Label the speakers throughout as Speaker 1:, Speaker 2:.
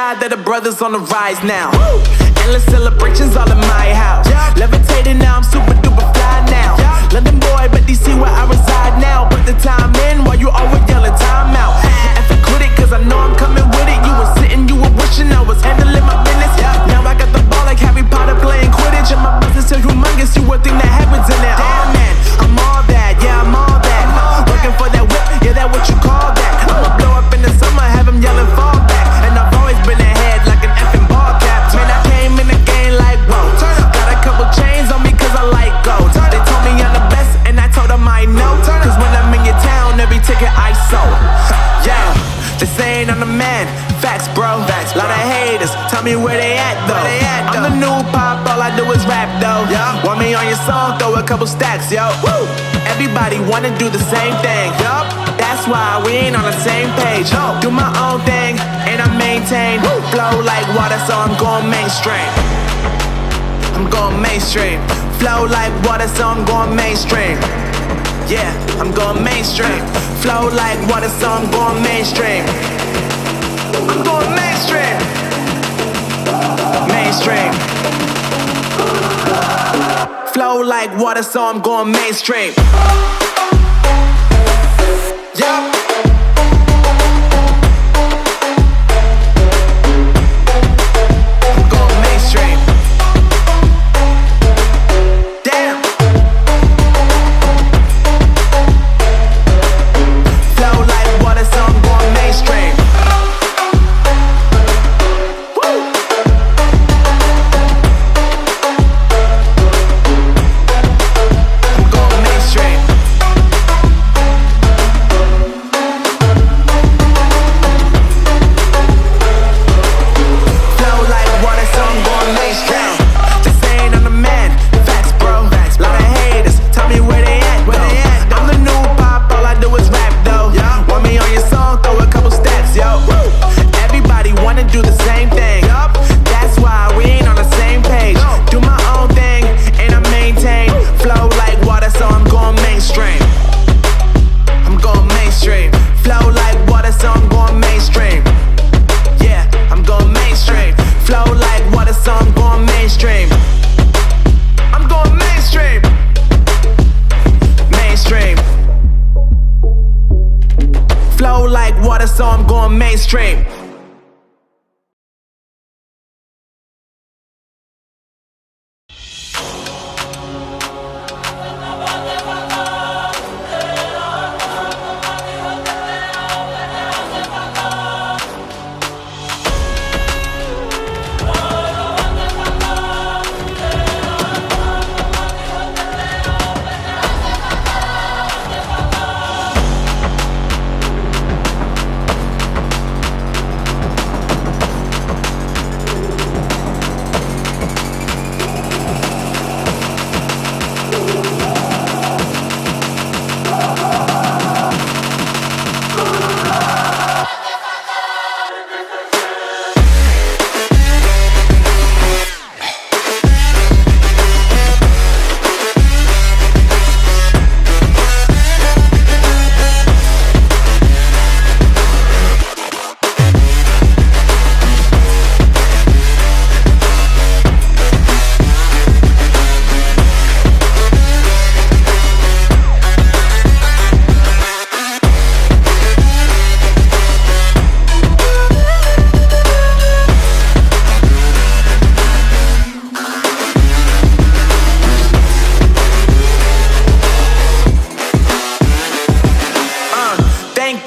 Speaker 1: God that the brothers on the rise now. Endless celebrations all in my house. Levitating now, I'm super duper fly now. London boy, but DC where I reside now. Put the time in while you always yelling time out. And quit it, cause I know I'm coming with it. You were sitting, you were wishing I was handling my business. Now I got the ball like Harry Potter playing Quidditch. And my business is humongous, you would think that happens in there. Oh man, I'm all that, yeah, I'm all that. Working for that whip, yeah, that what you call that. I'ma blow up in the summer, have them yelling fall back. And I've always been ahead like an effing ball cap. Man, I came in the game like, whoa. Got a couple chains on me cause I like gold. They told me I'm the best and I told them I know. Cause when I'm in your town, every ticket I sold. Yeah, they saying I'm the man. Facts, bro. Lot of haters, tell me where they at though. I'm the new pop, all I do is rap though. Want me on your song, throw a couple stacks, yo. Everybody wanna do the same thing. That's why we ain't on the same page. Do my own thing and I maintain. Flow like water, so I'm going mainstream. I'm going mainstream. Flow like water, so I'm going mainstream. Yeah, I'm going mainstream. Flow like water, so I'm going mainstream. I'm going mainstream. Mainstream. Flow like water, so I'm going mainstream. Yup. I'm going mainstream. Damn. Flow like water, so I'm going mainstream. So I'm going mainstream.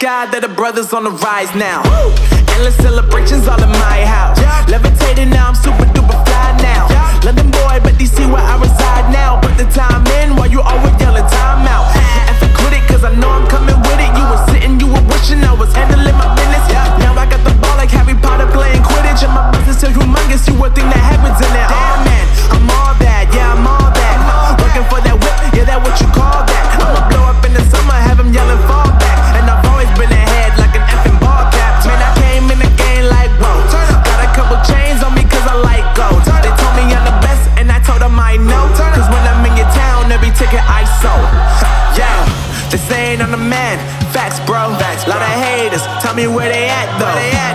Speaker 1: God that the brothers on the rise now. Endless celebrations all in my house. Levitating now, I'm super duper fly now. London boy, but DC where I reside now. Put the time in while you always yelling time out. And quit it, cause I know I'm coming with it. You were sitting, you were wishing I was handling my business. Now I got the ball like Harry Potter playing Quidditch. And my business is humongous, you would think that happens in there. Oh man, I'm all that, yeah, I'm all that. Working for that whip, yeah, that what you call that. I'ma blow up in the summer, have them yelling fall back. And I've always been ahead like an effing ball cap. Man, I came in the game like, whoa. Got a couple chains on me cause I like gold. They told me I'm the best and I told them I know. Cause when I'm in your town, every ticket I sold. Yeah, they saying I'm the man. Facts, bro. Lot of haters, tell me where they at though.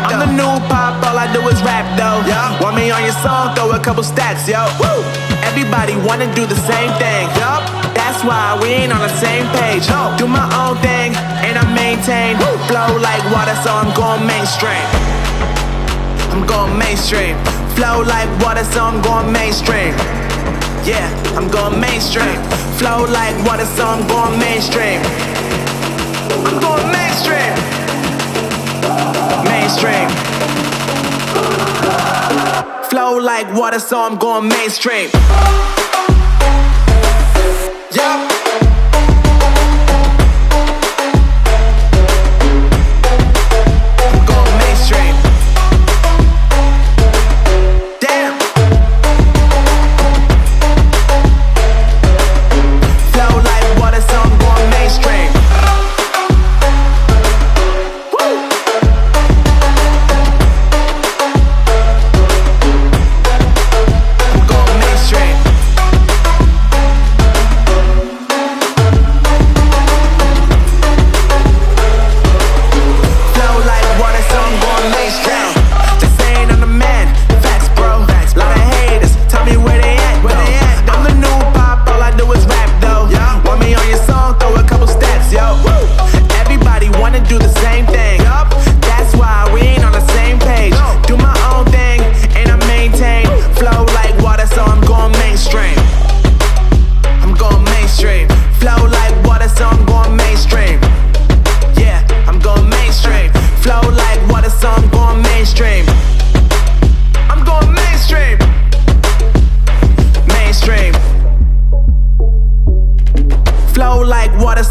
Speaker 1: I'm the new pop, all I do is rap though. Yeah. Want me on your song? Throw a couple stacks, yo. Woo. Everybody wanna do the same thing. Yup. That's why we ain't on the same page. No. Do my own thing and I maintain. Woo. Flow like water, so I'm going mainstream. I'm going mainstream. Flow like water, so I'm going mainstream. Yeah, I'm going mainstream. Flow like water, so I'm going mainstream. I'm going mainstream. Mainstream. Flow like water, so I'm going mainstream. Yup.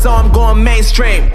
Speaker 1: So I'm going mainstream.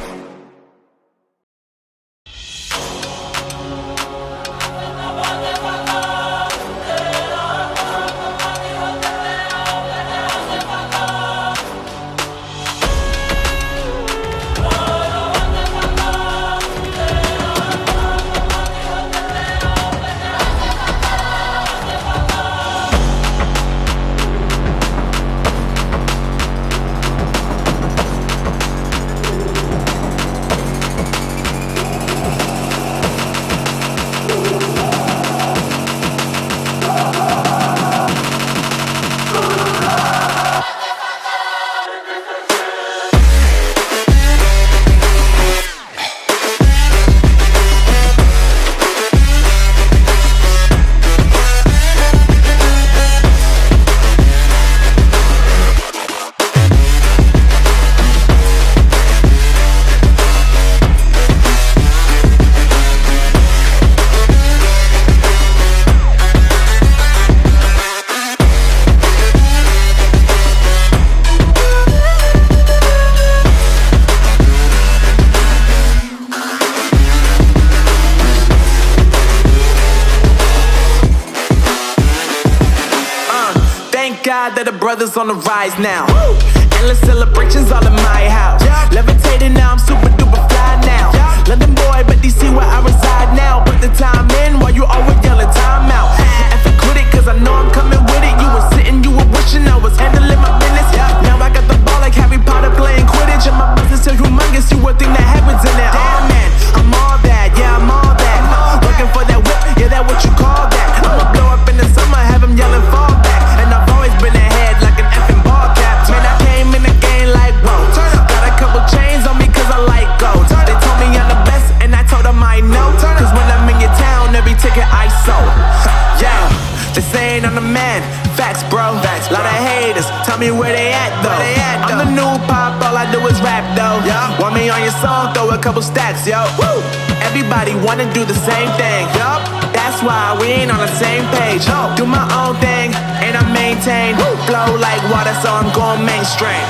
Speaker 1: God that the brothers on the rise now. Woo! Endless celebrations all in my house. Yeah. Levitating now, I'm super duper fly now. Yeah. London boy, but DC where I reside now. Put the time in while you always yelling time out. And for quit it, cause I know I'm coming with it. You were sitting, you were wishing I was handling my business. Yeah. Now I got the ball like Harry Potter playing Quidditch. And my business is humongous, you would think that happens in there. Oh man, I'm all that, yeah, I'm all that. Looking for that whip, yeah, that what you call that. I'ma blow up in the summer, have them yelling fall back. And I've always been ahead like an effing ball cap. Man, I came in the game like, whoa. Got a couple chains on me cause I like gold. They told me I'm the best and I told them I know. Cause when I'm in your town, every ticket I sold. Yeah, they saying I'm the man. Facts, bro. Lot of haters, tell me where they at though. I'm the new pop, all I do is rap though. Want me on your song, throw a couple stacks, yo. Woo! Everybody wanna do the same thing. Yup. That's why we ain't on the same page. No. Do my own thing and I maintain. Woo. Flow like water, so I'm going mainstream.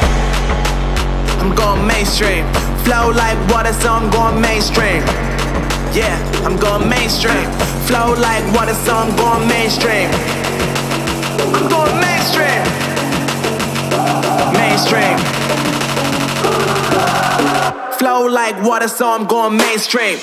Speaker 1: I'm going mainstream. Flow like water, so I'm going mainstream. Yeah, I'm going mainstream. Flow like water, so I'm going mainstream. I'm going mainstream. Mainstream. Flow like water, so I'm going mainstream.